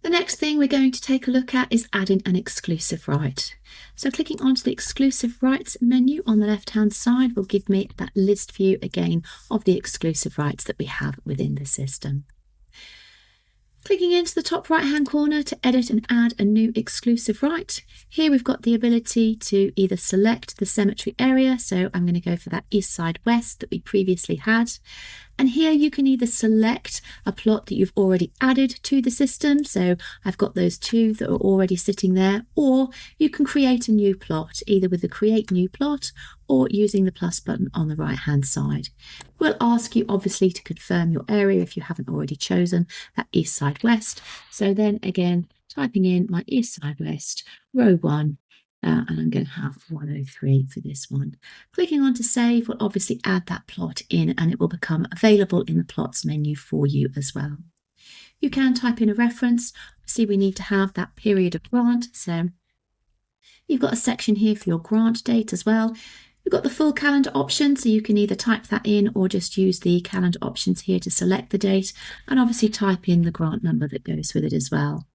The next thing we're going to take a look at is adding an exclusive right. So clicking onto the exclusive rights menu on the left hand side will give me that list view again of the exclusive rights that we have within the system. Clicking into the top right hand corner to edit and add a new exclusive right. Here we've got the ability to either select the cemetery area, so I'm going to go for that east side west that we previously had. And here you can either select a plot that you've already added to the system, so I've got those two that are already sitting there, or you can create a new plot, either with the create new plot or using the plus button on the right hand side. We'll ask you obviously to confirm your area if you haven't already chosen that east side west. So then again, typing in my east side west, row 1, and I'm going to have 103 for this one. Clicking on to save will obviously add that plot in, and it will become available in the plots menu for you as well. You can type in a reference. See, we need to have that period of grant, so you've got a section here for your grant date as well. You've got the full calendar option, so you can either type that in or just use the calendar options here to select the date, and obviously type in the grant number that goes with it as well.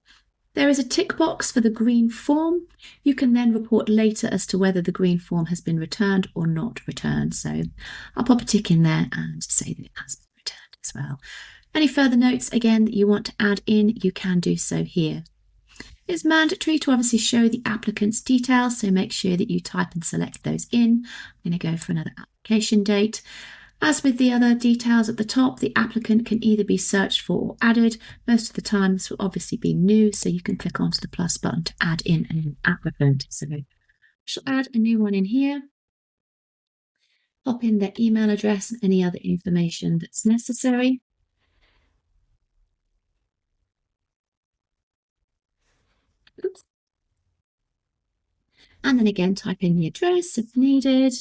There is a tick box for the green form. You can then report later as to whether the green form has been returned or not returned. So I'll pop a tick in there and say that it has been returned as well. Any further notes, again, that you want to add in, you can do so here. It's mandatory to obviously show the applicant's details, so make sure that you type and select those in. I'm going to go for another application date. As with the other details at the top, the applicant can either be searched for or added. Most of the time this will obviously be new, so you can click onto the plus button to add in a new applicant. So I shall add a new one in here. Pop in their email address and any other information that's necessary. Oops. And then again, type in the address if needed.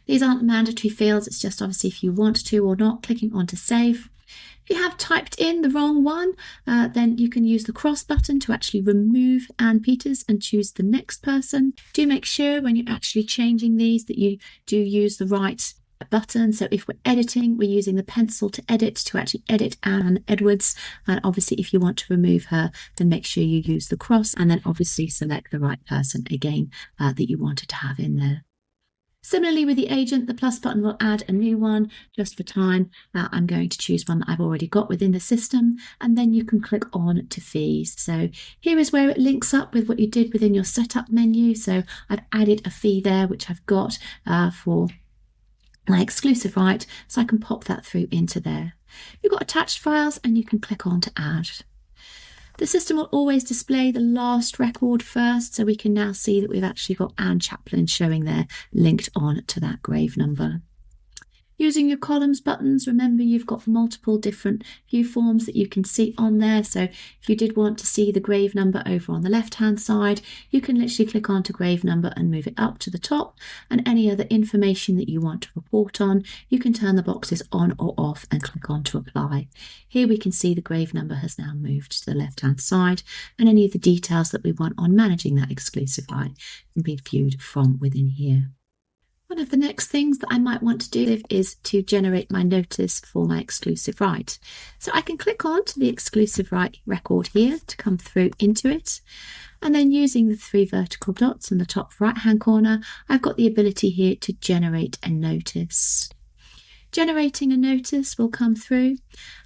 These aren't mandatory fields, it's just obviously if you want to or not, clicking on to save. If you have typed in the wrong one, then you can use the cross button to actually remove Anne Peters and choose the next person. Do make sure when you're actually changing these that you do use the right button. So if we're editing, we're using the pencil to edit to actually edit Anne Edwards. And obviously if you want to remove her, then make sure you use the cross and then obviously select the right person again that you wanted to have in there. Similarly with the agent, the plus button will add a new one just for time. I'm going to choose one that I've already got within the system, and then you can click on to fees. So here is where it links up with what you did within your setup menu. So I've added a fee there, which I've got for my exclusive right, so I can pop that through into there. You've got attached files and you can click on to add. The system will always display the last record first, so we can now see that we've actually got Anne Chaplin showing there linked on to that grave number. Using your columns buttons, remember you've got multiple different view forms that you can see on there. So if you did want to see the grave number over on the left hand side, you can literally click onto grave number and move it up to the top, and any other information that you want to report on, you can turn the boxes on or off and click on to apply. Here we can see the grave number has now moved to the left hand side, and any of the details that we want on managing that exclusive right can be viewed from within here. One of the next things that I might want to do is to generate my notice for my exclusive right. So I can click on to the exclusive right record here to come through into it. And then using the 3 vertical dots in the top right hand corner, I've got the ability here to generate a notice. Generating a notice will come through,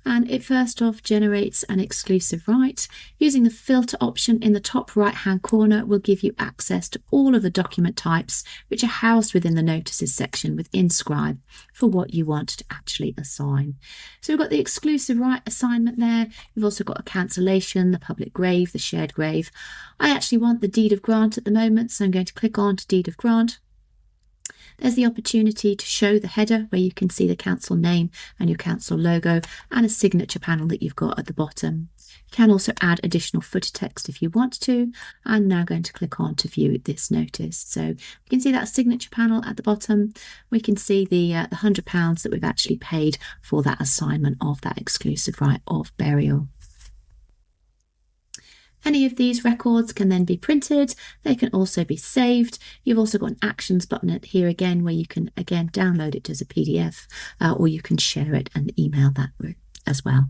and it first off generates an exclusive right. Using the filter option in the top right hand corner will give you access to all of the document types which are housed within the notices section within Scribe for what you want to actually assign. So we've got the exclusive right assignment there. We've also got a cancellation, the public grave, the shared grave. I actually want the deed of grant at the moment, so I'm going to click on to deed of grant. There's the opportunity to show the header where you can see the council name and your council logo and a signature panel that you've got at the bottom. You can also add additional footer text if you want to. I'm now going to click on to view this notice. So you can see that signature panel at the bottom. We can see the £100 that we've actually paid for that assignment of that exclusive right of burial. Any of these records can then be printed. They can also be saved. You've also got an actions button here again where you can again download it as a PDF or you can share it and email that as well.